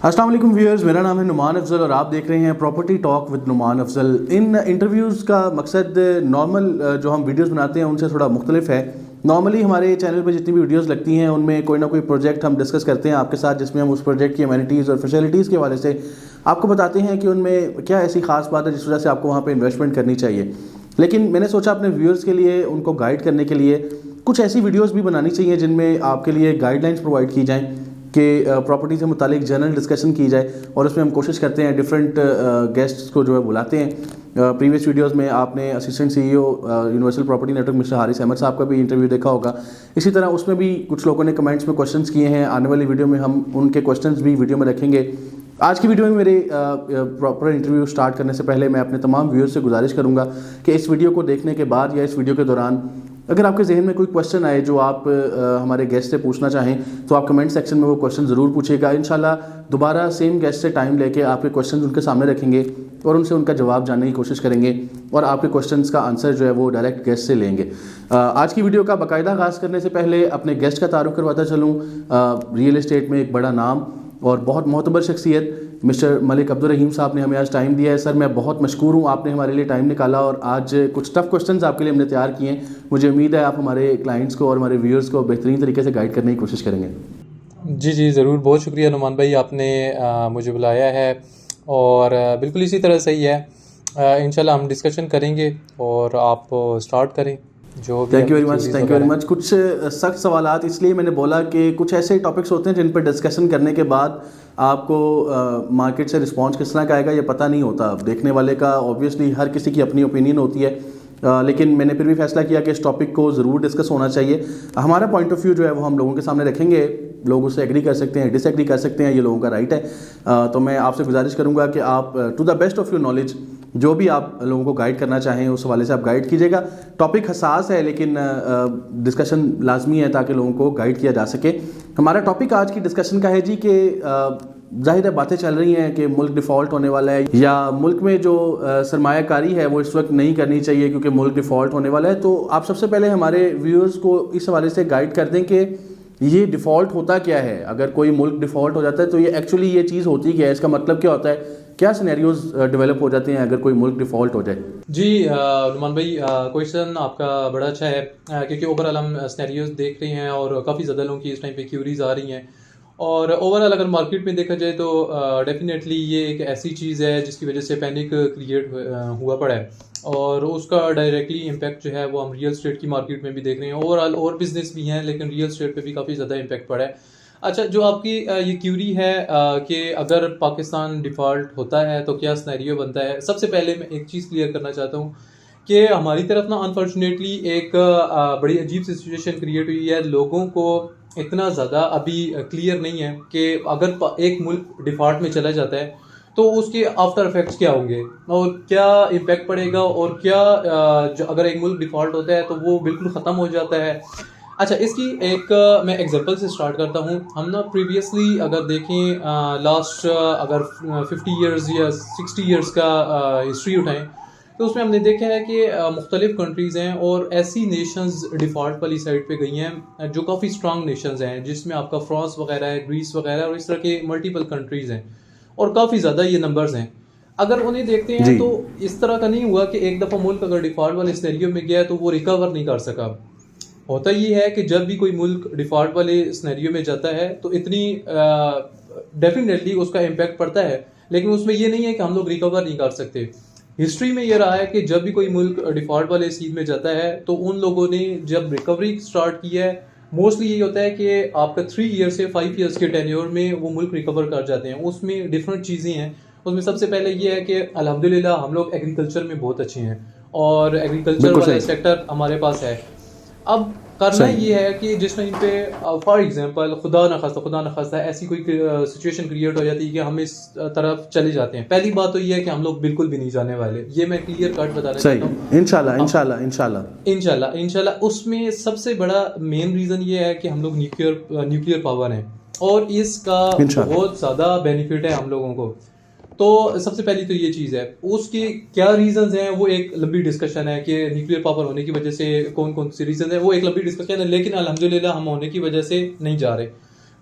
अस्सलाम वालेकुम व्यूअर्स, मेरा नाम है नुमान अफजल और आप देख रहे हैं property talk with Numan Afzal. इन इंटरव्यूज़ का मकसद नॉर्मल जो हम वीडियोस बनाते हैं उनसे थोड़ा मुख्तलिफ है। नॉर्मली हमारे चैनल पर जितनी भी वीडियोस लगती हैं उनमें कोई ना कोई प्रोजेक्ट हम डिस्कस करते हैं आपके साथ, जिसमें हम उस प्रोजेक्ट की एमिनिटीज़ और फैसिलिटीज़ के हवाले से आपको बताते हैं कि उनमें क्या ऐसी खास बात है जिस वजह से आपको वहाँ पर इन्वेस्टमेंट करनी चाहिए। लेकिन मैंने सोचा अपने व्यूअर्स के लिए, उनको गाइड करने के लिए कुछ ऐसी वीडियोज़ भी बनानी चाहिए जिनमें आपके लिए गाइडलाइंस प्रोवाइड की जाएँ कि प्रॉपर्टी से मुतालिक जनरल डिस्कशन की जाए। और उसमें हम कोशिश करते हैं डिफरेंट गेस्ट्स को जो है बुलाते हैं। प्रीवियस वीडियोस में आपने assistant CEO universal property network mister Haris Ahmed sahab का भी इंटरव्यू देखा होगा। इसी तरह उसमें भी कुछ लोगों ने कमेंट्स में क्वेश्चंस किए हैं। आने वाली वीडियो में हम उनके क्वेश्चंस भी वीडियो में रखेंगे। आज की वीडियो में मेरे प्रॉपर इंटरव्यू स्टार्ट करने से पहले मैं अपने तमाम व्यूअर्स से गुजारिश करूँगा कि इस वीडियो को देखने के बाद या इस वीडियो के दौरान अगर आपके जहन में कोई क्वेश्चन आए जो आप हमारे गेस्ट से पूछना चाहें तो आप कमेंट सेक्शन में वो क्वेश्चन ज़रूर पूछिएगा। इंशाल्लाह दोबारा सेम गेस्ट से टाइम लेके आपके क्वेश्चन उनके सामने रखेंगे और उनसे उनका जवाब जानने की कोशिश करेंगे और आपके क्वेश्चंस का आंसर जो है वो डायरेक्ट गेस्ट से लेंगे। आज की वीडियो का बाकायदा आगाज़ करने से पहले अपने गेस्ट का तारुफ करवाता चलूँ। रियल इस्टेट में एक बड़ा नाम और बहुत मोतबर शख्सियत मिस्टर मलिक अब्दुल रहीम साहब ने हमें आज टाइम दिया है। सर, मैं बहुत मशकूर हूँ, आपने हमारे लिए टाइम निकाला और आज कुछ टफ क्वेश्चंस आपके लिए हमने तैयार किए हैं। मुझे उम्मीद है आप हमारे क्लाइंट्स को और हमारे व्यूअर्स को बेहतरीन तरीके से गाइड करने की कोशिश करेंगे। जी ज़रूर, बहुत शुक्रिया नुमान भाई, आपने मुझे बुलाया है और बिल्कुल इसी तरह सही है। इंशाल्लाह हम डिस्कशन करेंगे और आप स्टार्ट करें जो भी। Thank you very much. कुछ सख्त सवालात इसलिए मैंने बोला कि कुछ ऐसे टॉपिक्स होते हैं जिन पर डिस्कशन करने के बाद आपको मार्केट से रिस्पांस किस तरह का आएगा ये पता नहीं होता। देखने वाले का ऑब्वियसली हर किसी की अपनी ओपिनियन होती है, लेकिन मैंने फिर भी फैसला किया कि इस टॉपिक को ज़रूर डिस्कस होना चाहिए। हमारा पॉइंट ऑफ व्यू जो है वो हम लोगों के सामने रखेंगे। लोग उससे एग्री कर सकते हैं, डिसएग्री कर सकते हैं, ये लोगों का राइट है। तो मैं आपसे गुजारिश करूँगा कि आप to the best of your knowledge जो भी आप लोगों को गाइड करना चाहें उस हवाले से आप गाइड कीजिएगा। टॉपिक हसास है लेकिन डिस्कशन लाजमी है ताकि लोगों को गाइड किया जा सके। हमारा टॉपिक आज की डिस्कशन का है जी कि जाहिर है बातें चल रही हैं कि मुल्क डिफ़ॉल्ट होने वाला है या मुल्क में जो सरमायाकारी है वो इस वक्त नहीं करनी चाहिए क्योंकि मुल्क डिफ़ॉल्ट होने वाला है। तो आप सबसे पहले हमारे व्यूअर्स को इस हवाले से गाइड कर दें कि ये डिफ़ॉल्ट होता क्या है। अगर कोई मुल्क डिफ़ॉल्ट हो जाता है तो ये एक्चुअली ये चीज़ होती क्या है, इसका मतलब क्या होता है, क्या सिनेरियोज डेवलप हो जाते हैं अगर कोई मुल्क डिफ़ॉल्ट हो जाए। जी नुमान भाई, क्वेश्चन आपका बड़ा अच्छा है क्योंकि ओवरऑल हम सिनेरियोज देख रहे हैं और काफ़ी ज़्यादा लोगों की इस टाइम पे क्यूरीज आ रही हैं। और ओवरऑल अगर मार्केट में देखा जाए तो डेफिनेटली ये एक ऐसी चीज़ है जिसकी वजह से पैनिक क्रिएट हुआ पड़ा है और उसका डायरेक्टली इम्पैक्ट जो है वो हम रियल स्टेट की मार्केट में भी देख रहे हैं। ओवरऑल और बिजनेस भी हैं लेकिन रियल स्टेट पे भी काफ़ी ज़्यादा इम्पैक्ट पड़ा है। अच्छा, जो आपकी ये क्यूरी है कि अगर पाकिस्तान डिफ़ॉल्ट होता है तो क्या सिनेरियो बनता है, सबसे पहले मैं एक चीज़ क्लियर करना चाहता हूँ कि हमारी तरफ ना अनफॉर्चुनेटली एक बड़ी अजीब सी सिचुएशन क्रिएट हुई है। लोगों को इतना ज़्यादा अभी क्लियर नहीं है कि अगर एक मुल्क डिफ़ॉल्ट में चला जाता है तो उसके आफ्टर इफेक्ट्स क्या होंगे और क्या इम्पैक्ट पड़ेगा और क्या अगर एक मुल्क डिफ़ॉल्ट होता है तो वो बिल्कुल ख़त्म हो जाता है। अच्छा, इसकी एक मैं एग्जांपल से स्टार्ट करता हूँ। हम ना प्रीवियसली अगर देखें लास्ट अगर 50 इयर्स या 60 इयर्स का हिस्ट्री उठाएं तो उसमें हमने देखा है कि मुख्तलिफ कंट्रीज़ हैं और ऐसी नेशंस डिफ़ॉल्ट वाली साइड पे गई हैं जो काफ़ी स्ट्रांग नेशंस हैं, जिसमें आपका फ्रांस वगैरह है, ग्रीस वगैरह और इस तरह के मल्टीपल कंट्रीज़ हैं और काफ़ी ज़्यादा ये नंबर्स हैं। अगर उन्हें देखते हैं तो इस तरह का नहीं हुआ कि एक दफ़ा मुल्क अगर डिफ़ॉल्ट वाले सिनेरियो में गया तो वो रिकवर नहीं कर सका। होता ये है कि जब भी कोई मुल्क डिफ़ॉल्ट वाले सिनेरियो में जाता है तो इतनी डेफिनेटली उसका इम्पैक्ट पड़ता है, लेकिन उसमें ये नहीं है कि हम लोग रिकवर नहीं कर सकते। हिस्ट्री में ये रहा है कि जब भी कोई मुल्क डिफ़ॉल्ट वाले सीन में जाता है तो उन लोगों ने जब रिकवरी स्टार्ट की है मोस्टली यही होता है कि आपका 3 ईयर से 5 ईयर्स के टेन्योर में वो मुल्क रिकवर कर जाते हैं। उसमें डिफरेंट चीज़ें हैं। उसमें सबसे पहले ये है कि अल्हम्दुलिल्लाह हम लोग एग्रीकल्चर में बहुत अच्छे हैं और एग्रीकल्चर वाला सेक्टर हमारे पास है। अब करना ये है कि जिस टाइम पे फॉर एग्जांपल खुदा न खास्ता ऐसी कोई सिचुएशन क्रिएट हो जाती है कि हम इस तरफ चले जाते हैं, पहली बात तो ये है कि हम लोग बिल्कुल भी नहीं जाने वाले, ये मैं क्लियर कट बताना चाहता हूँ। इंशाल्लाह उसमें सबसे बड़ा मेन रीज़न ये है कि हम लोग न्यूक्लियर पावर हैं और इसका बहुत ज़्यादा बेनिफिट है हम लोगों को। तो सबसे पहली तो ये चीज़ है। उसके क्या रीजंस हैं वो एक लंबी डिस्कशन है कि न्यूक्लियर पावर होने की वजह से कौन कौन सी रीजन है, वो एक लंबी डिस्कशन है, लेकिन अल्हम्दुलिल्लाह हम होने की वजह से नहीं जा रहे।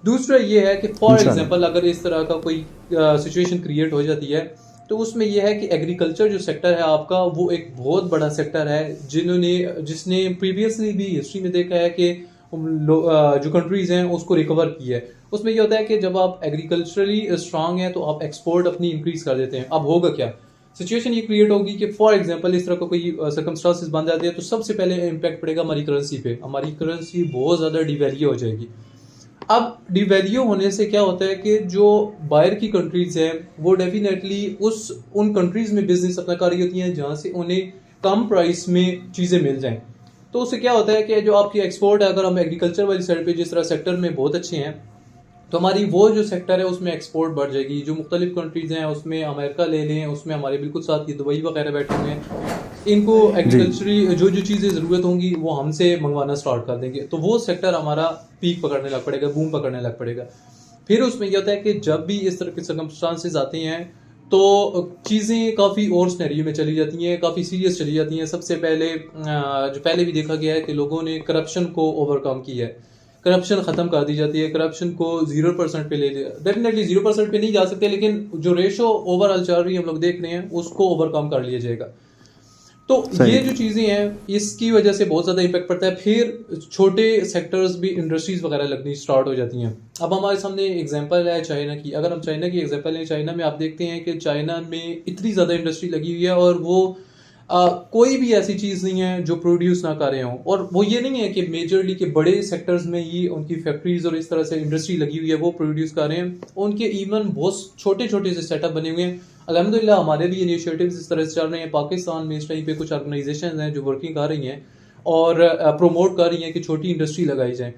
दूसरा ये है कि फॉर इंशाल्लाह। एग्जांपल अगर इस तरह का कोई सिचुएशन क्रिएट हो जाती है तो उसमें यह है कि एग्रीकल्चर जो सेक्टर है आपका वो एक बहुत बड़ा सेक्टर है जिसने प्रीवियसली भी हिस्ट्री में देखा है कि जो कंट्रीज हैं उसको रिकवर किया है। उसमें ये होता है कि जब आप एग्रीकल्चरली स्ट्रांग हैं तो आप एक्सपोर्ट अपनी इंक्रीज कर देते हैं। अब होगा क्या, सिचुएशन ये क्रिएट होगी कि फॉर एग्जांपल इस तरह का कोई सर्कमस्टांसेस बन जाते हैं तो सबसे पहले इम्पैक्ट पड़ेगा हमारी करेंसी पे। हमारी करेंसी बहुत ज़्यादा डिवैल्यू हो जाएगी। अब डिवैल्यू होने से क्या होता है कि जो बाहर की कंट्रीज हैं वो डेफिनेटली उन कंट्रीज में बिजनेस अपना कर रही होती हैं जहाँ से उन्हें कम प्राइस में चीज़ें मिल जाएं। तो उससे क्या होता है कि जो आपकी एक्सपोर्ट है, अगर हम एग्रीकल्चर वाली साइड पे जिस तरह सेक्टर में बहुत अच्छे हैं तो हमारी वो जो सेक्टर है उसमें एक्सपोर्ट बढ़ जाएगी। जो मुख्तलिफ कंट्रीज हैं उसमें अमेरिका ले लें, उसमें हमारे बिल्कुल साथ ये दुबई वगैरह बैठे हुए हैं, इनको एग्रीकल्चरी जो जो चीज़ें ज़रूरत होंगी वो हमसे मंगवाना स्टार्ट कर देंगे। तो वो सेक्टर हमारा पीक पकड़ने लग पड़ेगा, बूम पकड़ने लग पड़ेगा। फिर उसमें यह होता है कि जब भी इस तरह के सर्कमस्टांसेस आते हैं तो चीज़ें काफ़ी और सिनेरियो में चली जाती हैं, काफ़ी सीरियस चली जाती हैं। सबसे पहले जो पहले भी देखा गया है कि लोगों ने करप्शन को ओवरकम किया है, करप्शन खत्म कर दी जाती है, करप्शन को 0% पे ले लिया। डेफिनेटली 0% पे नहीं जा सकते, लेकिन जो रेशो ओवरऑल चल रही है हम लोग देख रहे हैं उसको ओवरकम कर लिया जाएगा। तो ये जो चीज़ें हैं इसकी वजह से बहुत ज़्यादा इम्पैक्ट पड़ता है। फिर छोटे सेक्टर्स भी, इंडस्ट्रीज वगैरह लगनी स्टार्ट हो जाती हैं। अब हमारे सामने एग्जांपल है चाइना की। अगर हम चाइना की एग्जांपल लें, चाइना में आप देखते हैं कि चाइना में इतनी ज़्यादा इंडस्ट्री लगी हुई है और वो कोई भी ऐसी चीज़ नहीं है जो प्रोड्यूस ना कर रहे हों। और वो ये नहीं है कि मेजरली के बड़े सेक्टर्स में ही उनकी फैक्ट्रीज और इस तरह से इंडस्ट्री लगी हुई है वो प्रोड्यूस कर रहे हैं। उनके इवन बहुत छोटे छोटे से सेटअप बने हुए हैं। अल्हम्दुलिल्लाह हमारे भी इनिशिएटिव्स इस तरह से चल रहे हैं। पाकिस्तान में इस टाइम पे कुछ ऑर्गेनाइजेशन हैं जो वर्किंग कर रही हैं और प्रोमोट कर रही हैं कि छोटी इंडस्ट्री लगाई जाए।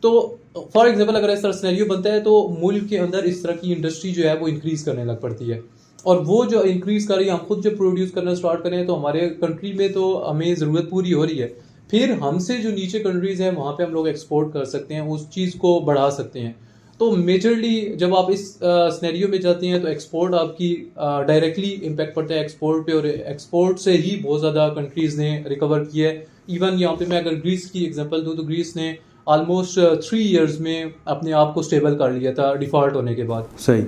तो फॉर एग्जांपल अगर इस तरह सिनेरियो बनता है तो मुल्क के अंदर इस तरह की इंडस्ट्री जो है वो इंक्रीज करने लग पड़ती है। और वो जो इंक्रीज कर रही है, हम खुद जब प्रोड्यूस करना स्टार्ट करें तो हमारे कंट्री में तो हमें ज़रूरत पूरी हो रही है। फिर हमसे जो नीचे कंट्रीज़ हैं वहाँ पे हम लोग एक्सपोर्ट कर सकते हैं, उस चीज़ को बढ़ा सकते हैं। तो मेजरली जब आप इस सिनेरियो में जाते हैं तो एक्सपोर्ट आपकी डायरेक्टली इम्पैक्ट पड़ता है एक्सपोर्ट पे, और एक्सपोर्ट से ही बहुत ज़्यादा कंट्रीज़ ने रिकवर किया है। इवन यहाँ पे मैं अगर ग्रीस की एग्जांपल दूँ तो ग्रीस ने ऑलमोस्ट 3 इयर्स में अपने आप को स्टेबल कर लिया था डिफ़ॉल्ट होने के बाद। सही।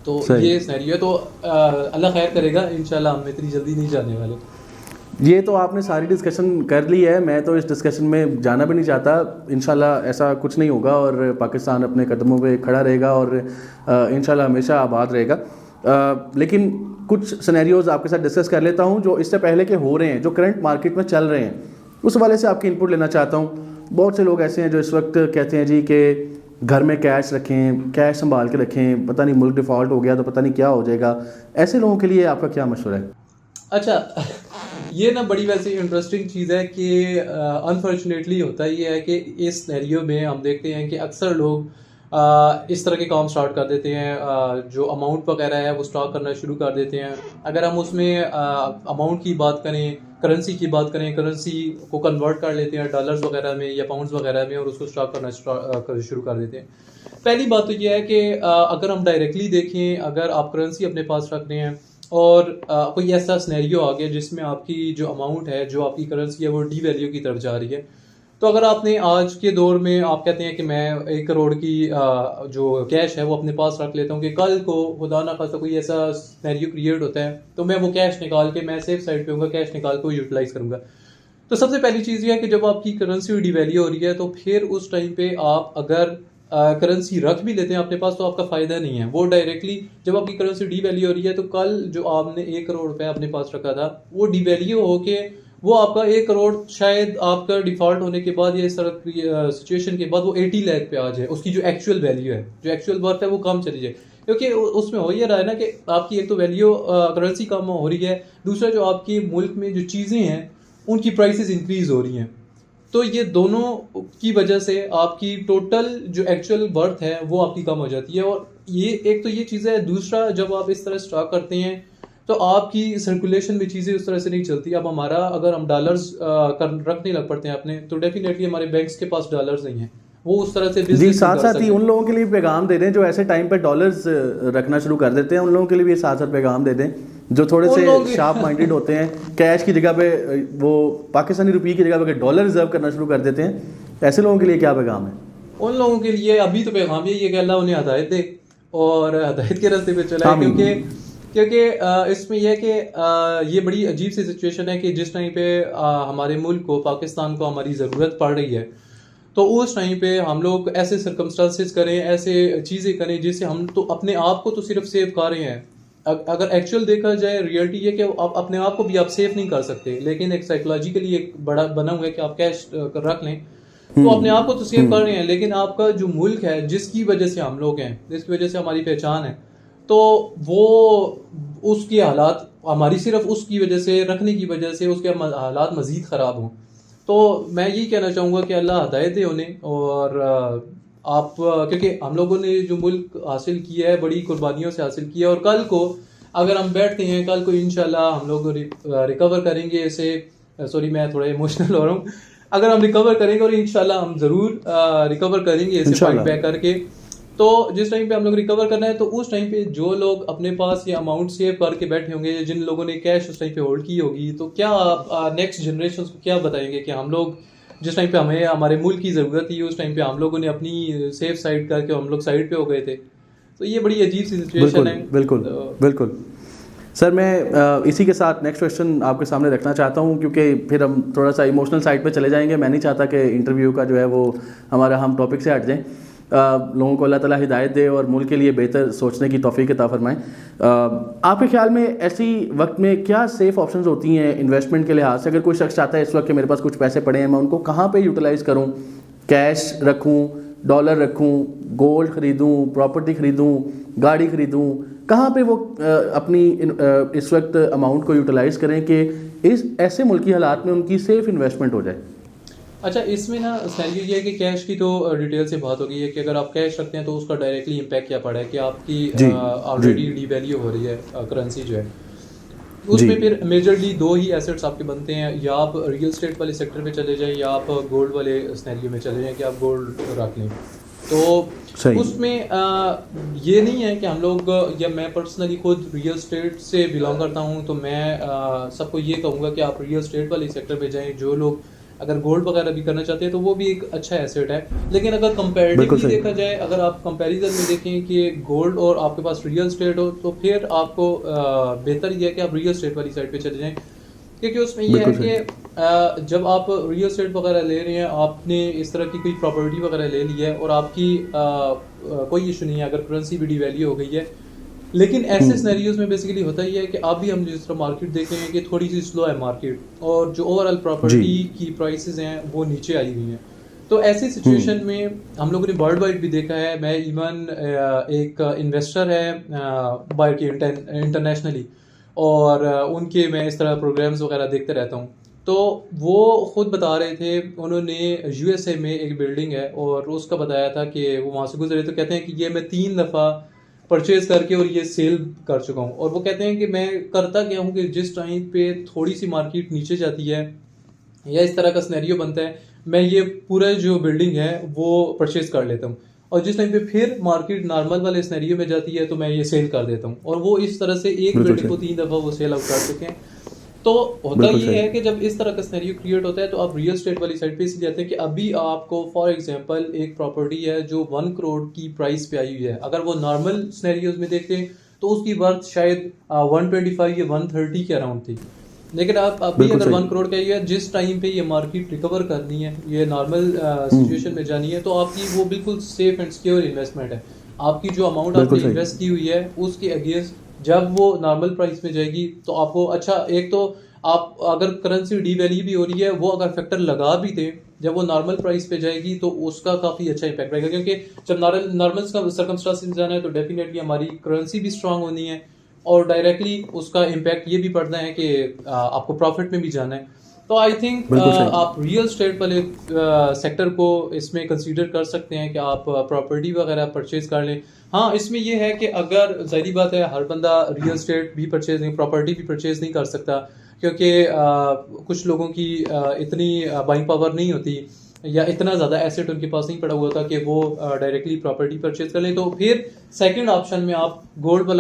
तो ये सिनेरियो है। तो अल्लाह खैर करेगा, इंशाल्लाह हम इतनी जल्दी नहीं जाने वाले। ये तो आपने सारी डिस्कशन कर ली है, मैं तो इस डिस्कशन में जाना भी नहीं चाहता। इंशाल्लाह ऐसा कुछ नहीं होगा और पाकिस्तान अपने कदमों पे खड़ा रहेगा और इंशाल्लाह हमेशा आबाद रहेगा। लेकिन कुछ सिनेरियोज आपके साथ डिस्कस कर लेता हूँ जो इससे पहले के हो रहे हैं, जो करंट मार्केट में चल रहे हैं, उस वाले से आपकी इनपुट लेना चाहता हूँ। बहुत से लोग ऐसे हैं जो इस वक्त कहते हैं जी कि घर में कैश रखें, कैश संभाल के रखें, पता नहीं मुल्क डिफ़ॉल्ट हो गया तो पता नहीं क्या हो जाएगा। ऐसे लोगों के लिए आपका क्या मशवरा है? अच्छा, ये ना बड़ी वैसे इंटरेस्टिंग चीज़ है कि अनफॉर्चुनेटली होता ये है कि इस सिनेरियो में हम देखते हैं कि अक्सर लोग इस तरह के काम स्टार्ट कर देते हैं। जो अमाउंट वगैरह है वो स्टॉक करना शुरू कर देते हैं। अगर हम उसमें अमाउंट की बात करें, करेंसी की बात करें, करेंसी को कन्वर्ट कर लेते हैं डॉलर्स वगैरह में या पाउंड्स वगैरह में और उसको स्टॉक करना शुरू कर देते हैं। पहली बात तो यह है कि अगर हम डायरेक्टली देखें, अगर आप करेंसी अपने पास रख रहे हैं और कोई ऐसा सिनेरियो आ गया जिसमें आपकी जो अमाउंट है, जो आपकी करेंसी है वो डीवैल्यू की तरफ जा रही है, तो अगर आपने आज के दौर में आप कहते हैं कि मैं 1 करोड़ की जो कैश है वो अपने पास रख लेता हूँ कि कल को खुदा ना खास्ता कोई ऐसा सिनेरियो क्रिएट होता है तो मैं वो कैश निकाल के, मैं सेफ साइड पे हूँगा, कैश निकाल के यूटिलाइज करूँगा। तो सबसे पहली चीज़ ये है कि जब आपकी करेंसी डिवैल्यू हो रही है तो फिर उस टाइम पे आप अगर करेंसी रख भी लेते हैं अपने पास तो आपका फ़ायदा नहीं है। वो डायरेक्टली जब आपकी करेंसी डीवैल्यू हो रही है तो कल जो आपने 1 करोड़ रुपए अपने पास रखा था वो डीवैल्यू होके वो आपका 1 करोड़ शायद आपका डिफ़ॉल्ट होने के बाद या इस तरह सिचुएशन के बाद वो 80 लाख पे आ जाए। उसकी जो एक्चुअल वैल्यू है, जो एक्चुअल वर्थ है वो कम चली जाए। क्योंकि उसमें हो ये रहा है ना कि आपकी एक तो वैल्यू करेंसी कम हो रही है, दूसरा जो आपके मुल्क में जो चीज़ें हैं उनकी प्राइसेस इंक्रीज हो रही हैं। तो ये दोनों की वजह से आपकी टोटल जो एक्चुअल वर्थ है वो आपकी कम हो जाती है। और ये एक तो ये चीज़ है। दूसरा, जब आप इस तरह स्टॉक करते हैं तो आपकी सर्कुलेशन में चीज़ें उस तरह से नहीं चलती। अब हमारा अगर हम डॉलर्स रखने लग पड़ते हैं अपने, तो डेफिनेटली हमारे बैंक्स के पास डॉलर्स नहीं हैं, वो उस तरह से जी, साथ साथ ही उन लोगों के लिए पैगाम दे दें जो ऐसे टाइम पे डॉलर्स रखना शुरू कर देते हैं। उन लोगों के लिए भी साथ साथ पैगाम दे दें जो थोड़े से शार्प माइंडेड होते हैं, कैश की जगह पे वो पाकिस्तानी रुपये की जगह पे डॉलर रिजर्व करना शुरू कर देते हैं। ऐसे लोगों के लिए क्या पैगाम है? उन लोगों के लिए अभी तो पैगाम यही है कि अल्लाह उन्हें हदायत दे और हदायत के रास्ते पे चलाए, क्योंकि इसमें यह है कि ये बड़ी अजीब सी सिचुएशन है कि जिस टाइम पे हमारे मुल्क को, पाकिस्तान को हमारी ज़रूरत पड़ रही है, तो उस टाइम पे हम लोग ऐसे सर्कमस्टांसेस करें, ऐसे चीज़ें करें जिससे हम तो अपने आप को तो सिर्फ सेव कर रहे हैं। अगर एक्चुअल देखा जाए, रियलिटी ये कि आप अपने आप को भी आप सेव नहीं कर सकते, लेकिन एक साइकोलॉजिकली एक बड़ा बना हुआ है कि आप कैश रख लें तो अपने आप को तो सेव कर रहे हैं, लेकिन आपका जो मुल्क है, जिसकी वजह से हम लोग हैं, जिसकी वजह से हमारी पहचान है, तो वो उसके हालात हमारी सिर्फ उसकी वजह से, रखने की वजह से उसके हालात मज़ीद ख़राब हों। तो मैं यही कहना चाहूँगा कि अल्लाह हदायत दे उन्हें। और आप क्योंकि हम लोगों ने जो मुल्क हासिल किया है बड़ी कुर्बानियों से हासिल किया है, और कल को अगर हम बैठते हैं, कल को इंशाल्लाह हम लोग रिकवर करेंगे इसे। सॉरी, मैं थोड़ा इमोशनल हो रहा हूँ। अगर हम रिकवर करेंगे, और इंशाल्लाह हम ज़रूर रिकवर करेंगे इसे फाइट बैक करके, तो जिस टाइम पे हम लोग रिकवर करना है, तो उस टाइम पे जो लोग अपने पास ये अमाउंट सेव करके बैठे होंगे, जिन लोगों ने कैश उस टाइम पे होल्ड की होगी, तो क्या आप नेक्स्ट जनरेशन को क्या बताएंगे कि हम लोग जिस टाइम पे हमें हमारे मुल्क की ज़रूरत थी, उस टाइम पे हम लोगों ने अपनी सेफ साइड करके हम लोग साइड पे हो गए थे। तो ये बड़ी अजीब सी सिचुएशन है। बिल्कुल बिल्कुल सर, मैं इसी के साथ नेक्स्ट क्वेश्चन आपके सामने रखना चाहता हूँ, क्योंकि फिर हम थोड़ा सा इमोशनल साइड पे चले जाएंगे। मैं नहीं चाहता कि इंटरव्यू का जो है वो हमारा हम टॉपिक से हट जाएं। लोगों को अल्लाह ताला हिदायत दे और मुल्क के लिए बेहतर सोचने की तौफीक अता फरमाएं। आपके ख्याल में ऐसी वक्त में क्या सेफ़ ऑप्शंस होती हैं इन्वेस्टमेंट के लिहाज से? अगर कोई शख्स चाहता है इस वक्त कि मेरे पास कुछ पैसे पड़े हैं, मैं उनको कहाँ पे यूटिलाइज़ करूँ? कैश रखूँ, डॉलर रखूँ, गोल्ड ख़रीदूँ, प्रॉपर्टी ख़रीदूँ, गाड़ी ख़रीदूँ? कहाँ पे वो अपनी इस वक्त अमाउंट को यूटिलाइज़ करें कि इस ऐसे मुल्की हालात में उनकी सेफ़ इन्वेस्टमेंट हो जाए? अच्छा, इसमें ना सैलरी ये है कि कैश की तो डिटेल से बात हो गई है कि अगर आप कैश रखते हैं तो उसका डायरेक्टली इम्पैक्ट क्या पड़ा है कि आपकी ऑलरेडी डीवैल्यू हो रही है करेंसी जो है। उसमें फिर मेजरली दो ही एसेट्स आपके बनते हैं, या आप रियल एस्टेट वाले सेक्टर पे चले जाएं, या आप गोल्ड वाले सिनेरियो में चले जाएं कि आप गोल्ड रख लें। तो उसमें ये नहीं है कि हम लोग, या मैं पर्सनली खुद रियल एस्टेट से बिलोंग करता हूँ, तो मैं सबको ये कहूँगा कि आप रियल एस्टेट वाले सेक्टर पे जाएं। जो लोग अगर गोल्ड वगैरह भी करना चाहते हैं तो वो भी एक अच्छा एसेट है, लेकिन अगर कंपैरेटिवली देखा जाए, अगर आप कंपैरिजन में देखें कि गोल्ड और आपके पास रियल एस्टेट हो, तो फिर आपको बेहतर ये है कि आप रियल एस्टेट वाली साइड पे चले जाएं, क्योंकि उसमें ये है कि जब आप रियल एस्टेट वगैरह ले रहे हैं, आपने इस तरह की कोई प्रॉपर्टी वगैरह ले ली है और आपकी कोई इशू नहीं है अगर करेंसी भी डिवैल्यू हो गई है, लेकिन ऐसे सिनेरियोज में बेसिकली होता ही है कि अभी हम जिस तरह मार्केट देख रहे हैं कि थोड़ी सी स्लो है मार्केट, और जो ओवरऑल प्रॉपर्टी की प्राइसेस हैं वो नीचे आई हुई हैं। तो ऐसी सिचुएशन में हम लोगों ने वर्ल्ड वाइड भी देखा है। मैं इवन एक इन्वेस्टर है बाइक इंटरनेशनली, और उनके मैं इस तरह प्रोग्राम्स वगैरह देखते रहता हूँ। तो वो खुद बता रहे थे, उन्होंने यूएसए में एक बिल्डिंग है और उसका बताया था कि वो वहाँ से गुजरे, तो कहते हैं कि ये मैं 3 दफ़ा परचेज करके और ये सेल कर चुका हूँ। और वो कहते हैं कि मैं करता क्या हूँ कि जिस टाइम पे थोड़ी सी मार्केट नीचे जाती है या इस तरह का सिनेरियो बनता है, मैं ये पूरा जो बिल्डिंग है वो परचेज कर लेता हूँ, और जिस टाइम पे फिर मार्केट नॉर्मल वाले सिनेरियो में जाती है तो मैं ये सेल कर देता हूँ। और वो इस तरह से एक बिल्डिंग को 3 दफ़ा वो सेल आउट कर चुके हैं। तो होता ये है कि जब इस तरह का सिनेरियो क्रिएट होता है तो आप रियल एस्टेट वाली साइड पे इसलिए जाते हैं कि अभी आपको फॉर एग्जांपल एक प्रॉपर्टी है जो 1 करोड़ की प्राइस पे आई हुई है। अगर वो नॉर्मल सिनेरियोज में देखते हैं तो उसकी वर्थ शायद 125 या 130 के अराउंड थी, लेकिन आप अभी अगर 1 करोड़ का ही है, जिस टाइम पे ये मार्केट रिकवर करनी है, ये नॉर्मल सिचुएशन में जानी है, तो आपकी वो बिल्कुल सेफ एंड सिक्योर इन्वेस्टमेंट है। आपकी जो अमाउंट आपने इन्वेस्ट की हुई है उसके अगेंस्ट जब वो नॉर्मल प्राइस में जाएगी तो आपको अच्छा, एक तो आप अगर करेंसी डीवैल्यू भी हो रही है, वो अगर फैक्टर लगा भी दे, जब वो नॉर्मल प्राइस पे जाएगी तो उसका काफ़ी अच्छा इम्पैक्ट रहेगा, क्योंकि जब नॉर्मल सर्कमस्टांसेस में जाना है तो डेफिनेटली हमारी करेंसी भी स्ट्रांग होनी है, और डायरेक्टली उसका इम्पैक्ट ये भी पड़ता है कि आपको प्रॉफिट में भी जाना है। तो आई थिंक आप रियल एस्टेट वाले सेक्टर को इसमें कंसीडर कर सकते हैं कि आप प्रॉपर्टी वगैरह परचेज कर लें। हाँ, इसमें ये है कि अगर ज़ाहिर बात है हर बंदा रियल एस्टेट भी परचेज नहीं, प्रॉपर्टी भी परचेज नहीं कर सकता, क्योंकि कुछ लोगों की इतनी बाइंग पावर नहीं होती, या इतना ज़्यादा एसेट उनके पास नहीं पड़ा हुआ था कि वो डायरेक्टली प्रॉपर्टी परचेज कर लें, तो फिर सेकंड ऑप्शन में आप गोल्ड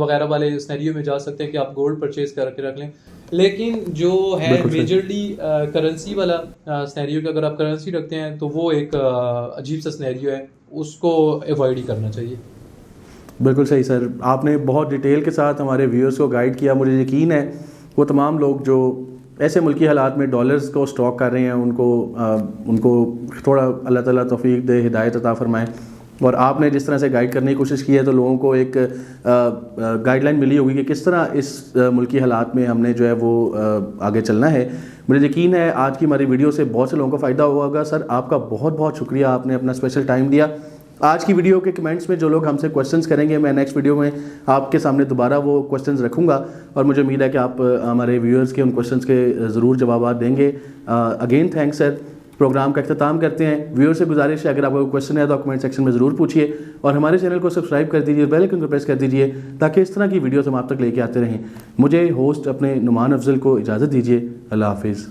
वगैरह वाले सिनेरियो में जा सकते हैं कि आप गोल्ड परचेज करके रख लें। लेकिन जो है मेजरली करेंसी वाला सिनेरियो कि अगर आप करेंसी रखते हैं तो वो एक अजीब सा सिनेरियो है, उसको अवॉइड ही करना चाहिए। बिल्कुल सही सर, आपने बहुत डिटेल के साथ हमारे व्यूअर्स को गाइड किया। मुझे यकीन है वो तमाम लोग जो ऐसे मुल्की हालात में डॉलर्स को स्टॉक कर रहे हैं उनको थोड़ा अल्लाह ताला तौफीक दे, हिदायत अता फरमाए। और आपने जिस तरह से गाइड करने की कोशिश की है तो लोगों को एक गाइडलाइन मिली होगी कि किस तरह इस मुल्की हालात में हमने जो है वो आगे चलना है। मुझे यकीन है आज की हमारी वीडियो से बहुत से लोगों को फ़ायदा हुआ होगा। सर आपका बहुत बहुत शुक्रिया, आपने अपना स्पेशल टाइम दिया। आज की वीडियो के कमेंट्स में जो लोग हमसे क्वेश्चंस करेंगे, मैं नेक्स्ट वीडियो में आपके सामने दोबारा वो क्वेश्चंस रखूंगा और मुझे उम्मीद है कि आप हमारे व्यूअर्स के उन क्वेश्चंस के ज़रूर जवाब देंगे। Again thanks sir. प्रोग्राम का अख्ताम करते हैं। व्यूअर से गुजारिश है अगर आपको क्वेश्चन है तो कमेंट सेक्शन में ज़रूर पूछिए और हमारे चैनल को सब्सक्राइब कर दीजिए, बेल आइकन को प्रेस कर दीजिए ताकि इस तरह की वीडियोस हम आप तक लेके आते रहें। मुझे होस्ट अपने नुमान अफजल को इजाज़त दीजिए। अल्लाह हाफिज़।